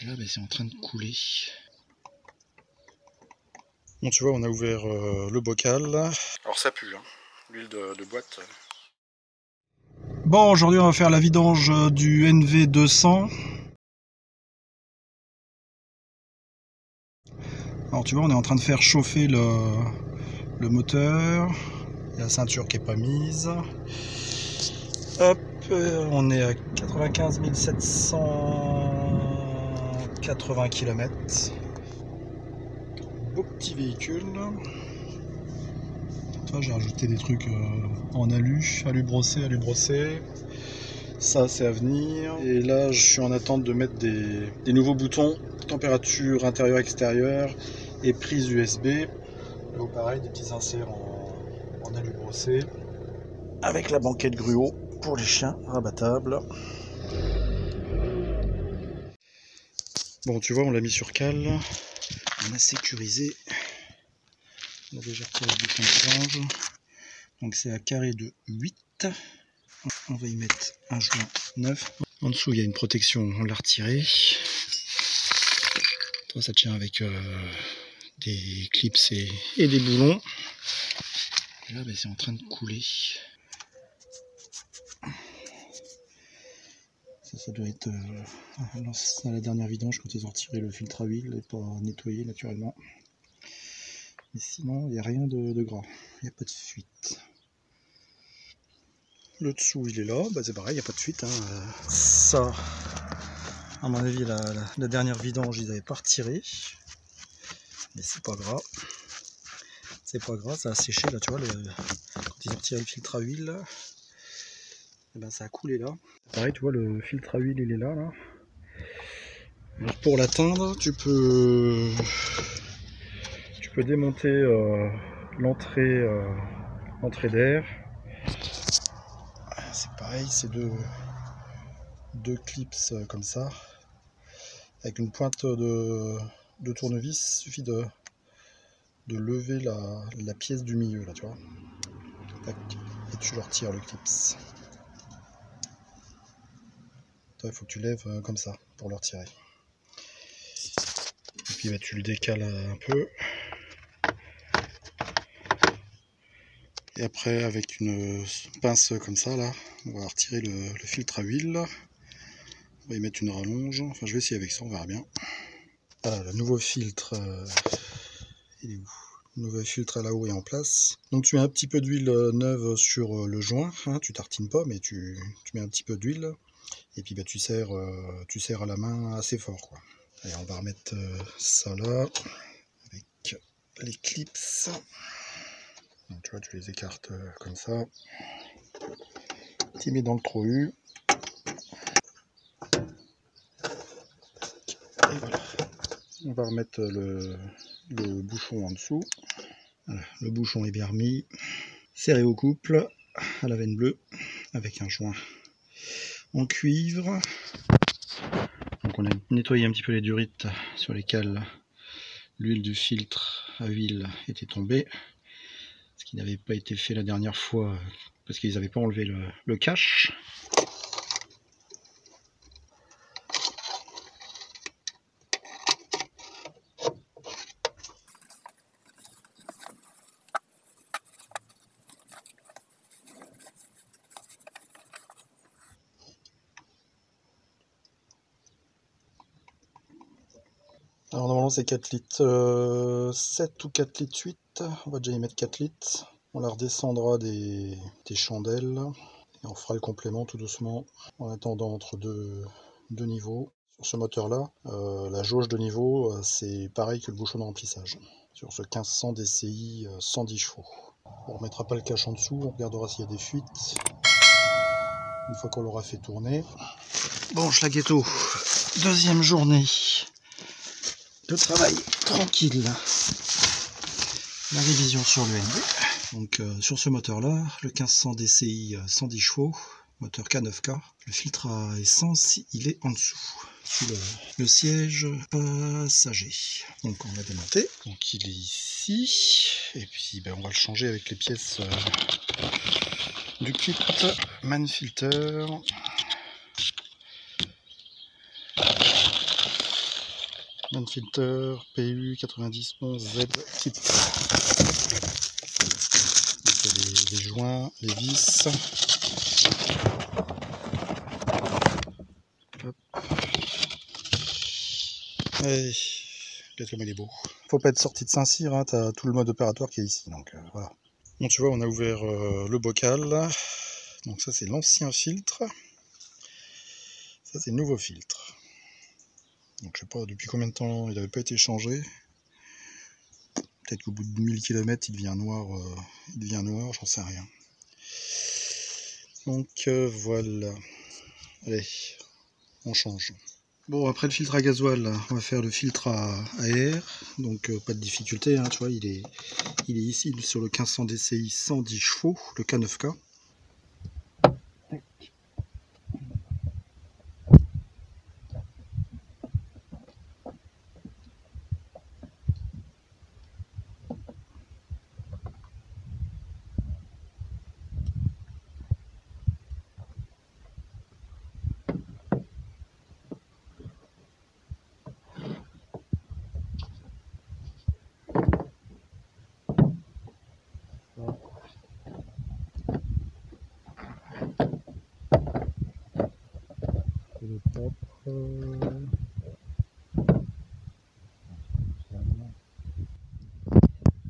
Et là, c'est en train de couler. Bon, tu vois, on a ouvert le bocal. Alors ça pue, hein. L'huile de boîte. Bon, aujourd'hui, on va faire la vidange du NV200. Alors, tu vois, on est en train de faire chauffer le moteur. Il y a la ceinture qui n'est pas mise. Hop, on est à 95 780 km. Beau petit véhicule. J'ai rajouté des trucs en alu brossé. Ça c'est à venir. Et là je suis en attente de mettre des nouveaux boutons, température intérieure extérieure et prise USB. Là pareil, des petits inserts en alu brossé. Avec la banquette gruau pour les chiens rabattable. Bon, tu vois, on l'a mis sur cale. On a sécurisé. On a déjà retiré le bouton de change. Donc c'est à carré de 8. On va y mettre un joint neuf. En dessous, il y a une protection, on l'a retiré. Toi, ça tient avec des clips et des boulons. Et là, c'est en train de couler. Ça doit être à la dernière vidange quand ils ont retiré le filtre à huile et pas nettoyé naturellement. Mais sinon, il n'y a rien de gras. Il n'y a pas de fuite. Le dessous, il est là. C'est pareil, il n'y a pas de fuite. Ça, à mon avis, la dernière vidange, ils n'avaient pas retiré. Mais c'est pas grave. C'est pas grave, ça a séché là, tu vois. Quand ils ont retiré le filtre à huile, ça a coulé là. Pareil, tu vois, le filtre à huile, il est là. Alors pour l'atteindre, tu peux démonter l'entrée d'air. C'est pareil, c'est deux clips comme ça. Avec une pointe de tournevis, il suffit de lever la pièce du milieu là, tu vois. Tac, et tu le retires le clips. Il faut que tu lèves comme ça pour le retirer. Et puis tu le décales un peu. Et après avec une pince comme ça là, on va retirer le filtre à huile. On va y mettre une rallonge. Enfin je vais essayer avec ça, on verra bien. Voilà, le nouveau filtre. Il est où ? Le nouveau filtre là-haut est en place. Donc tu mets un petit peu d'huile neuve sur le joint. Tu tartines pas, mais tu mets un petit peu d'huile. Et puis tu serres à la main assez fort, quoi. Allez, on va remettre ça là avec les clips. Donc tu vois, tu les écartes comme ça. Tu mets dans le trou U. Et voilà. On va remettre le bouchon en dessous. Voilà, le bouchon est bien remis. Serré au couple à la veine bleue avec un joint en cuivre. Donc on a nettoyé un petit peu les durites sur lesquelles l'huile du filtre à huile était tombée. Ce qui n'avait pas été fait la dernière fois parce qu'ils n'avaient pas enlevé le cache. Alors normalement c'est 4 litres 7 ou 4 litres 8. On va déjà y mettre 4 litres. On la redescendra des chandelles. Et on fera le complément tout doucement en attendant entre deux niveaux. Sur ce moteur là, la jauge de niveau c'est pareil que le bouchon de remplissage. Sur ce 1500 DCI 110 chevaux. On ne remettra pas le cache en dessous, on regardera s'il y a des fuites. Une fois qu'on l'aura fait tourner. Bon, Schlaghetto, deuxième journée de travail tranquille. La révision sur le NV. Donc sur ce moteur là, le 1500 DCI 110 chevaux, moteur K9K. Le filtre à essence, il est en dessous, sous le siège passager. Donc on va démonter. Donc il est ici. Et puis on va le changer avec les pièces du kit man filter. Manfilter PU 9011Z type. Donc, il y a les joints, les vis. Hop. Allez, regarde comme il est beau. Faut pas être sorti de Saint-Cyr, hein, t'as tout le mode opératoire qui est ici, donc voilà. Bon, tu vois, on a ouvert le bocal. Donc ça, c'est l'ancien filtre. Ça, c'est le nouveau filtre. Donc je sais pas depuis combien de temps il n'avait pas été changé. Peut-être qu'au bout de 1000 km, il devient noir, j'en sais rien. Donc voilà. Allez, on change. Bon, après le filtre à gasoil, on va faire le filtre à air. Donc pas de difficulté, hein, tu vois, il est ici sur le 1500 DCI 110 chevaux, le K9K.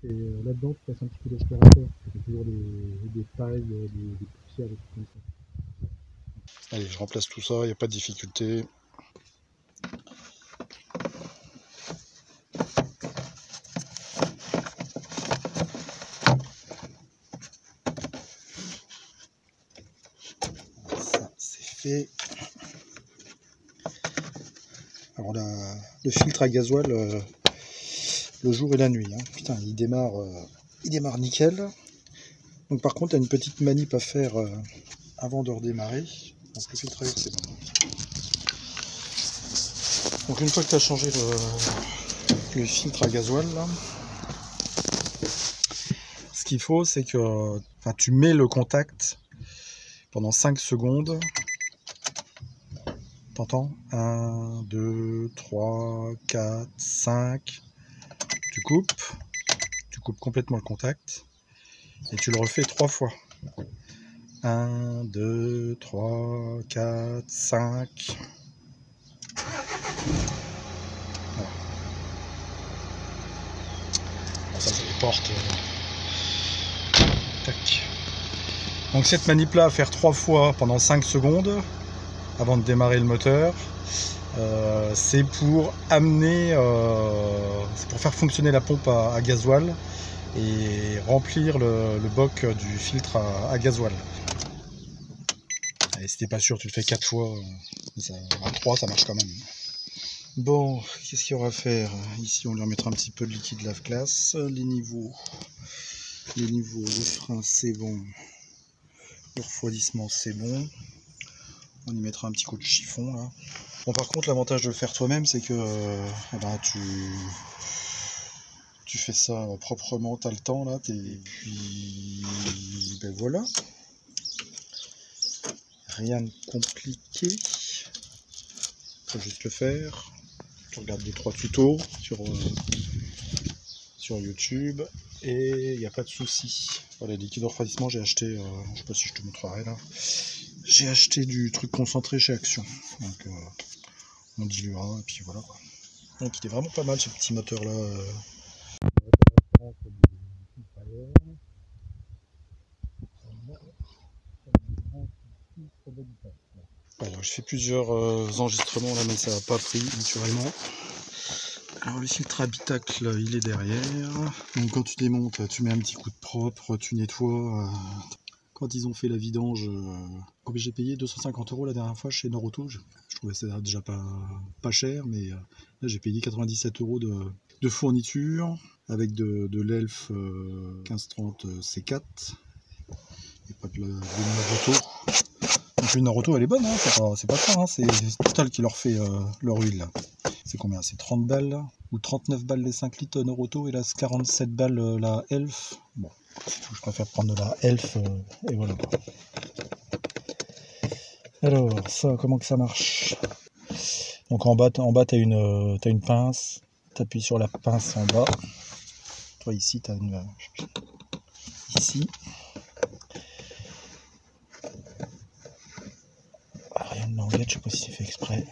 Et là-dedans, tu passes un petit peu d'aspirateur, parce que c'est toujours des pailles, des poussières, des trucs comme ça. Allez, je remplace tout ça, il n'y a pas de difficulté. Ça, c'est fait. Alors le filtre à gasoil, le jour et la nuit, hein. Putain, il démarre nickel. Donc par contre, il y a une petite manip à faire avant de redémarrer. Donc le filtre à air, c'est bon. Donc une fois que tu as changé le filtre à gasoil, là, ce qu'il faut, c'est que tu mets le contact pendant 5 secondes. T'entends? 1, 2, 3, 4, 5. Tu coupes complètement le contact et tu le refais 3 fois. 1, 2, 3, 4, 5. Voilà. Ça, c'est les portes. Tac. Donc cette manip là à faire 3 fois pendant 5 secondes avant de démarrer le moteur, c'est pour amener, c'est pour faire fonctionner la pompe à gasoil et remplir le boc du filtre à gasoil. Et si t'es pas sûr, tu le fais 4 fois, à 3 ça marche quand même. Bon, qu'est-ce qu'il y aura à faire? Ici on lui remettra un petit peu de liquide lave-glace. Les niveaux, le frein c'est bon, le refroidissement c'est bon. On y mettra un petit coup de chiffon là. Bon, par contre, l'avantage de le faire toi-même, c'est que tu fais ça proprement, tu as le temps là, et puis ben voilà. Rien de compliqué. Faut juste le faire. Tu regardes 2-3 tutos sur YouTube et il n'y a pas de souci. Voilà, les liquides de refroidissement, j'ai acheté, je sais pas si je te montrerai là. J'ai acheté du truc concentré chez Action. Donc on diluera et puis voilà quoi. Donc il est vraiment pas mal ce petit moteur là. Alors je fais plusieurs enregistrements là mais ça n'a pas pris naturellement. Alors le filtre habitacle il est derrière. Donc quand tu démontes, tu mets un petit coup de propre, tu nettoies. Quand ils ont fait la vidange, j'ai payé 250 € la dernière fois chez Noroto. Je trouvais ça déjà pas cher, mais là j'ai payé 97 € de fourniture avec de l'Elf 1530 C4 et pas de Noroto. Donc une Noroto elle est bonne, hein, c'est pas ça, hein, c'est Total qui leur fait leur huile là. C'est combien? C'est 30 balles ou 39 balles les 5 litres Noroto et là c'est 47 balles la Elf. Bon, je préfère prendre la Elf et voilà. Alors ça, comment que ça marche? Donc en bas tu as une pince, tu appuies sur la pince en bas. Toi ici tu as une... Ici. Rien de languette, je sais pas si c'est fait exprès.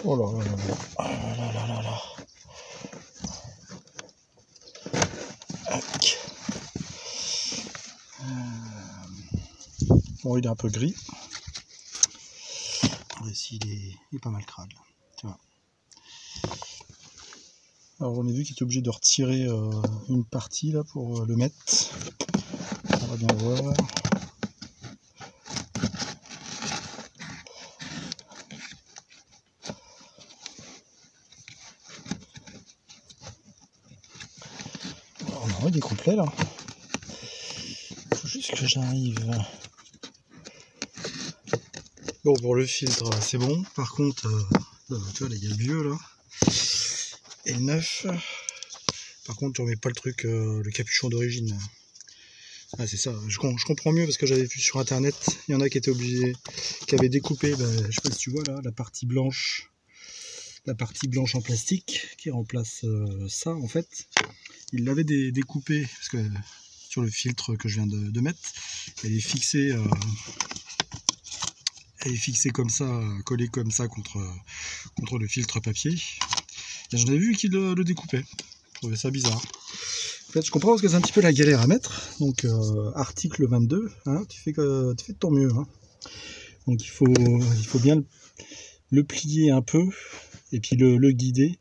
Oh là là là là. Oh là là là là. Bon, il est un peu gris. Ici, il est pas mal crade. Tu vois. Alors, on a vu qu'il était obligé de retirer une partie là pour le mettre. On va bien voir. Oh non, il est complet là. Il faut juste que j'arrive. Bon, pour le filtre, c'est bon. Par contre, tu vois, là, il y a le vieux là. Et le neuf. Par contre, tu remets pas le truc, le capuchon d'origine. Ah, c'est ça. Je comprends mieux parce que j'avais vu sur internet, il y en a qui étaient obligés, qui avaient découpé, je sais pas si tu vois là, la partie blanche en plastique qui remplace ça en fait. Ils l'avaient découpé parce que sur le filtre que je viens de mettre, elle est fixée comme ça, collée comme ça contre le filtre papier. Et j'en avais vu qu'ils le découpaient. Je trouvais ça bizarre. En fait, je comprends parce que c'est un petit peu la galère à mettre. Donc, article 22, hein, tu fais de ton mieux. Hein. Donc, il faut bien le plier un peu et puis le guider,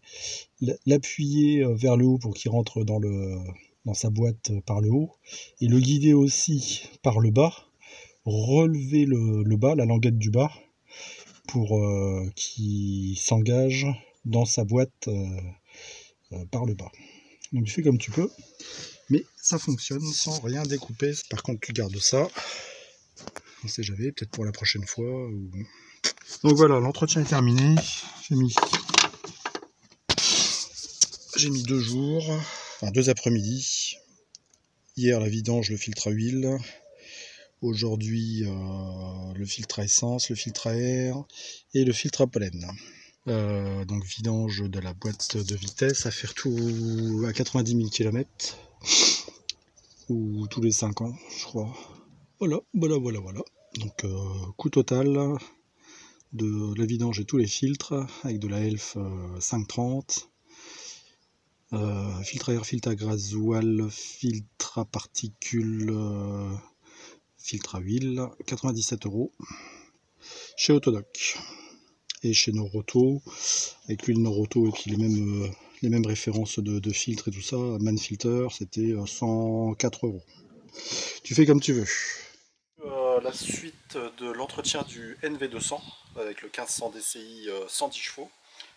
l'appuyer vers le haut pour qu'il rentre dans sa boîte par le haut et le guider aussi par le bas. Relever le bas, la languette du bas, pour qu'il s'engage dans sa boîte par le bas. Donc tu fais comme tu peux, mais ça fonctionne sans rien découper. Par contre tu gardes ça, on sait jamais, peut-être pour la prochaine fois. Donc voilà, l'entretien est terminé. J'ai mis 2 jours, enfin 2 après-midi. Hier la vidange, le filtre à huile. Aujourd'hui, le filtre à essence, le filtre à air et le filtre à pollen. Donc vidange de la boîte de vitesse à faire tout à 90 000 km ou tous les 5 ans, je crois. Voilà. Donc coût total de la vidange et tous les filtres avec de la ELF 530. Filtre à air, filtre à gasoil, filtre à particules, filtre à huile, 97 € chez Autodoc et chez Noroto avec l'huile Noroto et puis les mêmes références de filtres et tout ça. Manfilter, c'était 104 €. Tu fais comme tu veux. La suite de l'entretien du NV200 avec le 1500 DCI 110 chevaux.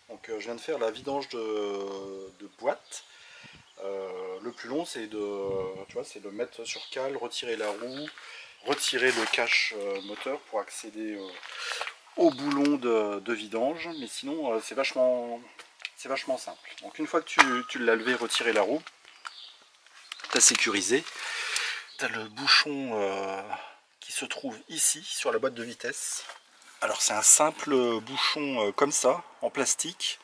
Donc je viens de faire la vidange de boîte. Le plus long c'est de mettre sur cale, retirer la roue, retirer le cache moteur pour accéder au boulon de vidange. Mais sinon c'est vachement simple. Donc une fois que tu l'as levé, retiré la roue, tu as sécurisé. Tu as le bouchon qui se trouve ici sur la boîte de vitesse. Alors c'est un simple bouchon comme ça, en plastique.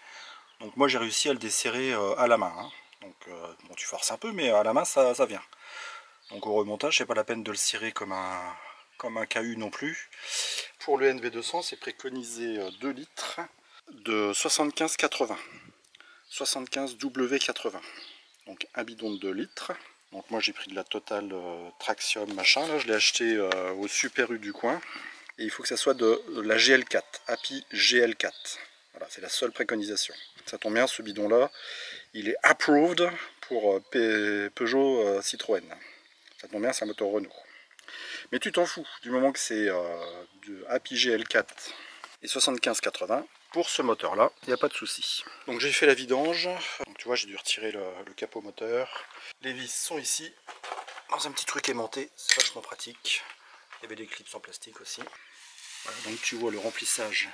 Donc moi j'ai réussi à le desserrer à la main. Hein. Donc bon, tu forces un peu, mais à la main ça vient. Donc au remontage, c'est pas la peine de le serrer comme un KU non plus. Pour le NV200, c'est préconisé 2 litres de 75-80. 75 W80. Donc un bidon de 2 litres. Donc moi j'ai pris de la Total Traxium machin. Là je l'ai acheté au Super U du coin. Et il faut que ça soit de la GL4, API GL4. Voilà, c'est la seule préconisation. Ça tombe bien, ce bidon-là, il est approved pour Peugeot Citroën. Ça tombe bien, c'est un moteur Renault. Mais tu t'en fous, du moment que c'est de API GL4 et 75-80, pour ce moteur-là, il n'y a pas de souci. Donc j'ai fait la vidange. Donc tu vois, j'ai dû retirer le capot moteur. Les vis sont ici, dans un petit truc aimanté, c'est vachement pratique. Il y avait des clips en plastique aussi. Voilà, donc tu vois le remplissage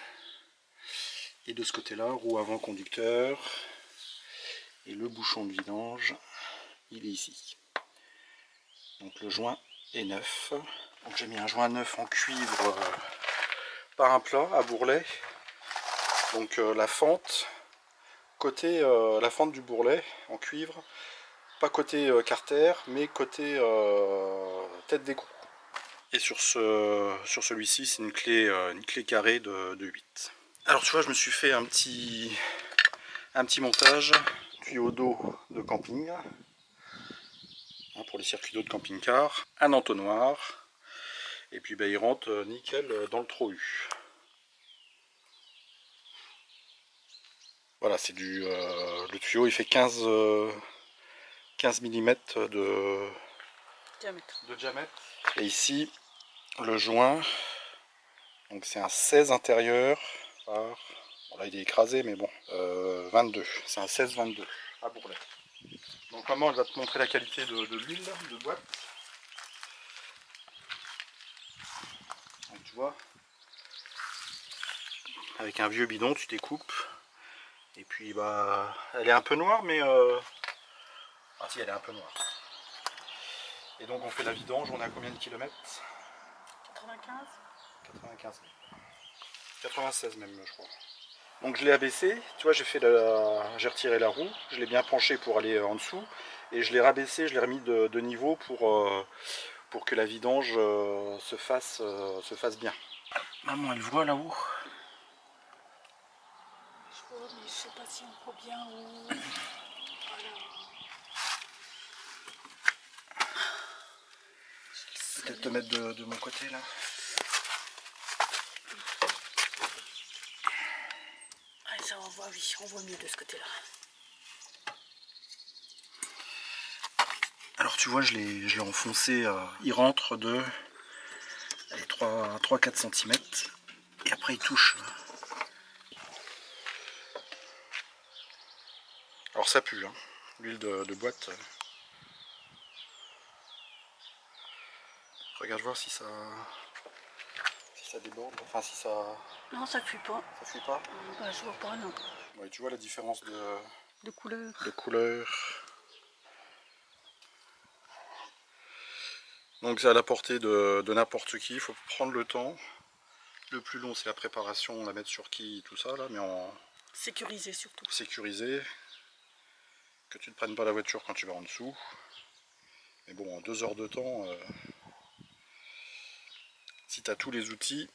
est de ce côté-là, roue avant conducteur, et le bouchon de vidange, il est ici. Donc le joint est neuf. Donc j'ai mis un joint neuf en cuivre par un plat à bourrelet. Donc la fente la fente du bourrelet en cuivre, pas côté carter, mais côté tête d'écrou. Et sur celui-ci, c'est une clé carrée de 8. Alors tu vois, je me suis fait un petit montage, tuyau d'eau de camping, hein, pour les circuits d'eau de camping-car, un entonnoir, et puis il rentre nickel dans le trou U. Voilà, c'est le tuyau il fait 15 mm de diamètre. Et ici, le joint, donc c'est un 16 intérieur par, bon là il est écrasé mais bon, 22, c'est un 16-22 à bourrelet. Donc maman elle va te montrer la qualité de l'huile de boîte. Donc tu vois, avec un vieux bidon tu découpes, et puis bah elle est un peu noire mais ah si, elle est un peu noire. Et donc on fait la vidange, on est à combien de kilomètres? 95 96 même je crois. Donc je l'ai abaissé, tu vois, j'ai retiré la roue, je l'ai bien penché pour aller en dessous, et je l'ai rabaissé, je l'ai remis de niveau pour que la vidange se fasse bien. Maman elle voit là-haut. Je vois, mais je sais pas si on voit bien où. Voilà. Peut-être te mettre de mon côté là. Ah, ça on voit, oui, on voit mieux de ce côté-là. Alors tu vois, je l'ai enfoncé, il rentre de 3-4 cm, et après il touche. Alors ça pue, hein. L'huile de boîte. Regarde voir si ça déborde, enfin si ça... Non, ça fuit pas. Ça fuit pas? Bah, je vois pas, non. Ouais, tu vois la différence De couleur. de couleur. Donc c'est à la portée de n'importe qui, il faut prendre le temps. Le plus long c'est la préparation, la mettre sur qui, tout ça là, mais en Sécurisé surtout. sécurisé. Que tu ne prennes pas la voiture quand tu vas en dessous. Mais bon, en 2 heures de temps, si tu as tous les outils.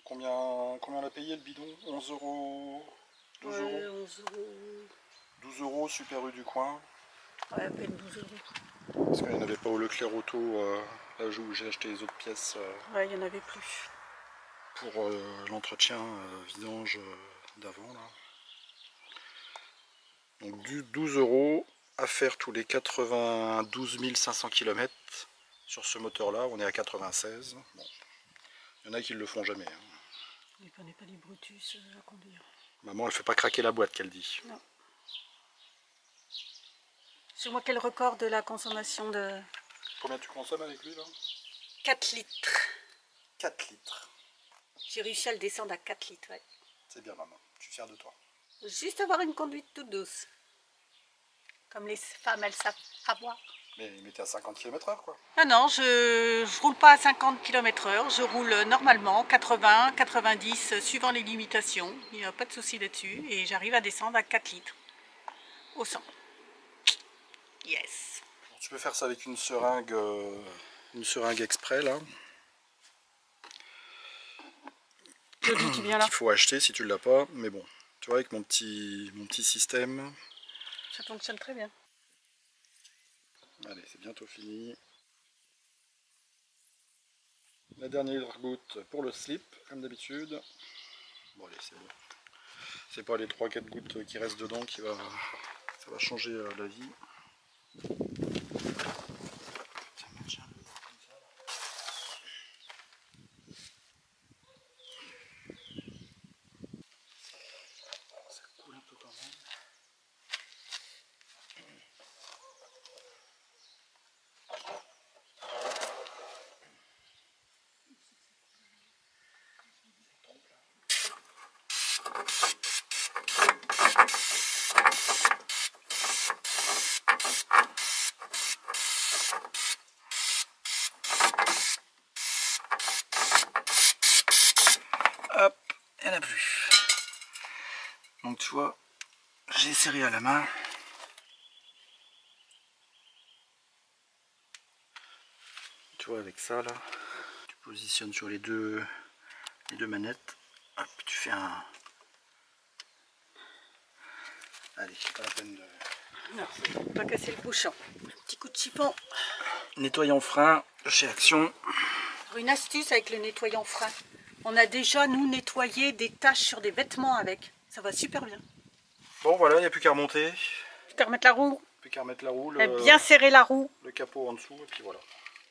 Combien on a payé le bidon? 11 euros? 12 euros? Ouais, 11 euros. 12 euros, Super U du coin. Ouais, à peine 12 euros. Parce qu'il n'y en avait pas au Leclerc Auto, là où j'ai acheté les autres pièces Ouais, il n'y en avait plus. pour l'entretien vidange d'avant. Donc du 12 euros à faire tous les 92 500 km sur ce moteur là, on est à 96. Bon. Il y en a qui ne le font jamais. Hein. On n'est pas des Brutus à conduire. Maman elle fait pas craquer la boîte qu'elle dit. Non. C'est moi quel record de la consommation de... Combien tu consommes avec lui là? 4 litres. 4 litres. J'ai réussi à le descendre à 4 litres, ouais. C'est bien maman, je suis fier de toi. Juste avoir une conduite toute douce. Comme les femmes, elles savent avoir. Mais il mettait à 50 km/h quoi. Ah non, je roule pas à 50 km/h, je roule normalement 80, 90 suivant les limitations. Il n'y a pas de souci là-dessus et j'arrive à descendre à 4 litres au 100. Yes. Alors, tu peux faire ça avec une seringue exprès là. Joli, tu viens là. Qu'il faut acheter si tu ne l'as pas, mais bon, tu vois avec mon petit système. Ça fonctionne très bien. Allez, c'est bientôt fini. La dernière goutte pour le slip, comme d'habitude. Bon allez, c'est bon. C'est pas les 3-4 gouttes qui restent dedans ça va changer la vie. Ça coule un peu quand même. Hop, il n'y en a plus. Donc tu vois, j'ai serré à la main. Tu vois, avec ça là, tu positionnes sur les deux manettes. Hop, tu fais un... Allez, pas la peine de... Non, pas casser le bouchon. Un petit coup de chiffon. Nettoyant frein chez Action. Alors, une astuce avec le nettoyant frein. On a déjà, nous, nettoyé des taches sur des vêtements avec. Ça va super bien. Bon voilà, il n'y a plus qu'à remonter. Plus qu'à remettre la roue. Plus qu'à remettre la roue, Bien serrer la roue. le capot en dessous, et puis voilà.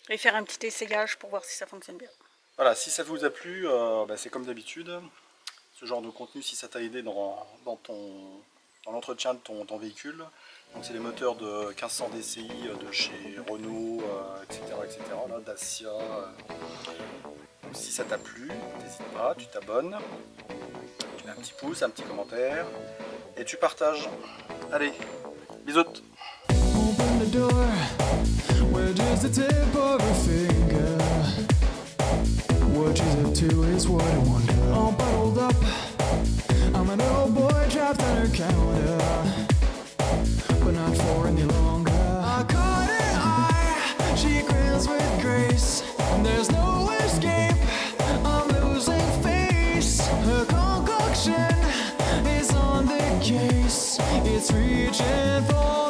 Et faire un petit essayage pour voir si ça fonctionne bien. Voilà, si ça vous a plu, c'est comme d'habitude. Ce genre de contenu, si ça t'a aidé dans l'entretien de ton véhicule. Donc c'est les moteurs de 1500 DCI de chez Renault, etc. là, Dacia. Si ça t'a plu, n'hésite pas, tu t'abonnes, tu mets un petit pouce, un petit commentaire et tu partages. Allez, bisous. Open the door, where just the tip of her finger. What she's up to is what I wonder. All bottled up, I'm an old boy trapped on her counter, but not for any longer. I caught her eye, she grins with grace, and there's no escape, I'm losing face. Her concoction is on the case, it's reaching for